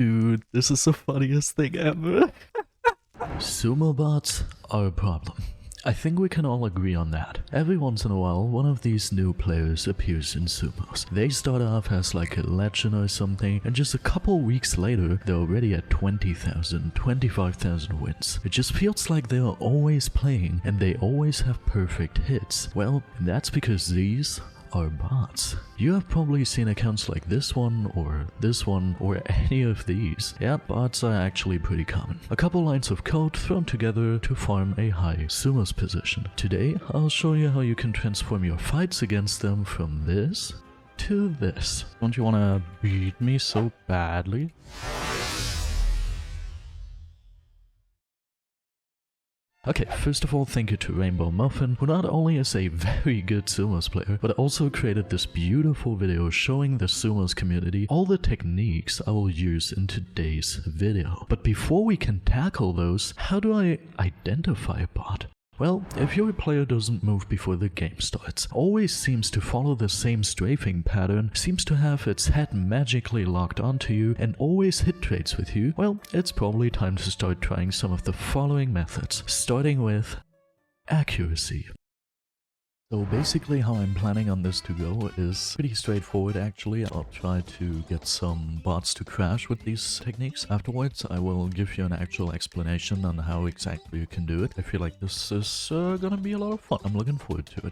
Dude, this is the funniest thing ever. Sumo bots are a problem. I think we can all agree on that. Every once in a while, one of these new players appears in Sumos. They start off as like a legend or something, and just a couple weeks later, they're already at 20,000, 25,000 wins. It just feels like they are always playing, and they always have perfect hits. Well, that's because these are bots. You have probably seen accounts like this one, or any of these. Yeah, bots are actually pretty common. A couple lines of code thrown together to farm a high Sumos position. Today, I'll show you how you can transform your fights against them from this to this. Don't you wanna beat me so badly? Okay, first of all, thank you to RainbowMuffin, who not only is a very good Sumos player, but also created this beautiful video showing the Sumos community all the techniques I will use in today's video. But before we can tackle those, how do I identify a bot? Well, if your player doesn't move before the game starts, always seems to follow the same strafing pattern, seems to have its head magically locked onto you, and always hit trades with you, well, it's probably time to start trying some of the following methods, starting with accuracy. So basically how I'm planning on this to go is pretty straightforward actually. I'll try to get some bots to crash with these techniques. Afterwards I will give you an actual explanation on how exactly you can do it. I feel like this is gonna be a lot of fun. I'm looking forward to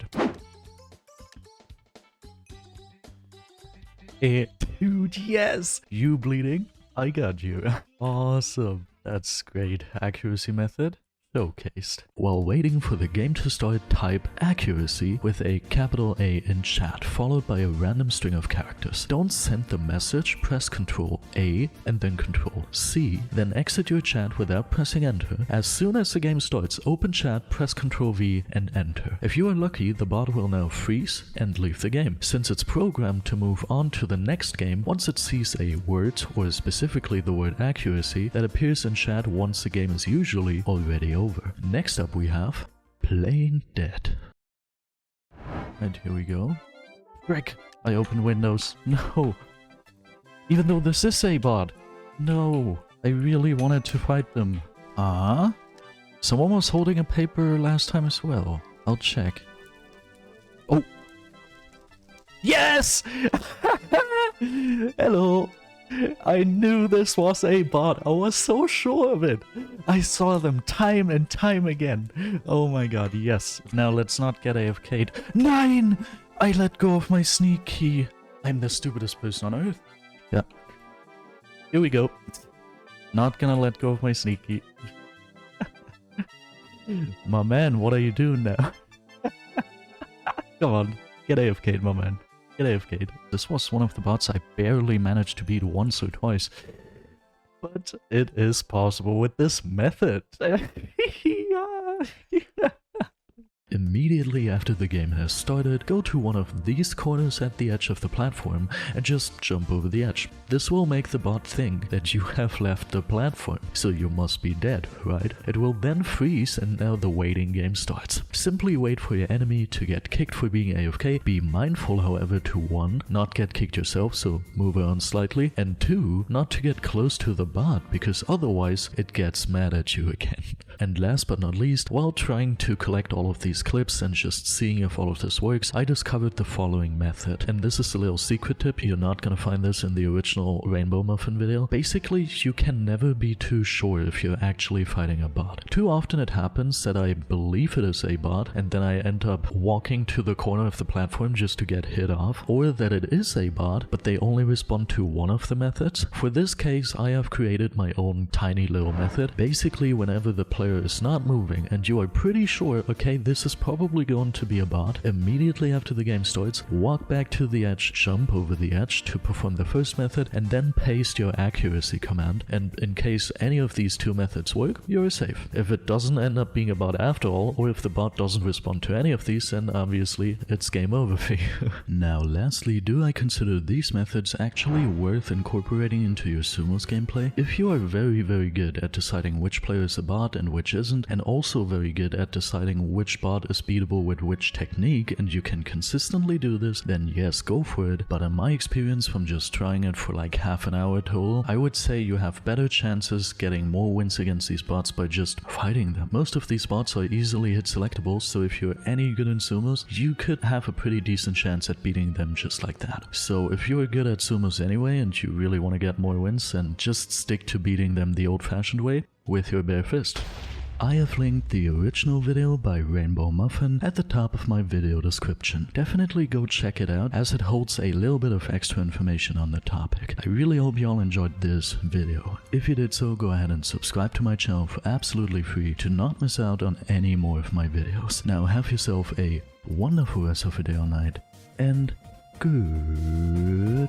it. Dude, yes! You bleeding? I got you. Awesome. That's great. Accuracy method showcased. While waiting for the game to start, type accuracy with a capital A in chat, followed by a random string of characters. Don't send the message, press Ctrl A and then Ctrl C, then exit your chat without pressing enter. As soon as the game starts, open chat, press Ctrl V and enter. If you are lucky, the bot will now freeze and leave the game, since it's programmed to move on to the next game once it sees a word, or specifically the word accuracy, that appears in chat once the game is usually already over. Next up we have playing dead. And here we go. Frick! I opened Windows. No! Even though this is a bot. No! I really wanted to fight them. Someone was holding a paper last time as well. I'll check. Oh! Yes! Hello! I knew this was a bot. I was so sure of it. I saw them time and time again. Oh my god, yes. Now let's not get AFK'd. 9! I let go of my sneak key. I'm the stupidest person on earth. Yeah. Here we go. Not gonna let go of my sneak key. My man, what are you doing now? Come on, get AFK'd, my man. Get AFK'd. This was one of the bots I barely managed to beat once or twice. But it is possible with this method. Immediately after the game has started, go to one of these corners at the edge of the platform and just jump over the edge. This will make the bot think that you have left the platform, so you must be dead, right? It will then freeze and now the waiting game starts. Simply wait for your enemy to get kicked for being AFK. Be mindful, however, to 1. Not get kicked yourself, so move around slightly, and 2. Not to get close to the bot, because otherwise it gets mad at you again. And last but not least, while trying to collect all of these clips and just seeing if all of this works, I discovered the following method. And this is a little secret tip, you're not gonna find this in the original RainbowMuffin video. Basically, you can never be too sure if you're actually fighting a bot. Too often it happens that I believe it is a bot, and then I end up walking to the corner of the platform just to get hit off, or that it is a bot, but they only respond to one of the methods. For this case, I have created my own tiny little method. Basically, whenever the player is not moving and you are pretty sure, okay, this is probably going to be a bot, immediately after the game starts, walk back to the edge, jump over the edge to perform the first method, and then paste your accuracy command. And in case any of these two methods work, you're safe. If it doesn't end up being a bot after all, or if the bot doesn't respond to any of these, then obviously it's game over for you. Now lastly, do I consider these methods actually worth incorporating into your Sumos gameplay? If you are very good at deciding which player is a bot and which isn't, and also very good at deciding which bot bot is beatable with which technique and you can consistently do this, then yes, go for it. But in my experience from just trying it for like half an hour total, I would say you have better chances getting more wins against these bots by just fighting them. Most of these bots are easily hit selectable, so if you're any good in sumos, you could have a pretty decent chance at beating them just like that. So if you're good at sumos anyway and you really want to get more wins, then just stick to beating them the old-fashioned way with your bare fist. I have linked the original video by RainbowMuffin at the top of my video description. Definitely go check it out as it holds a little bit of extra information on the topic. I really hope you all enjoyed this video. If you did so, go ahead and subscribe to my channel for absolutely free to not miss out on any more of my videos. Now have yourself a wonderful rest of your day or night, and goodbye.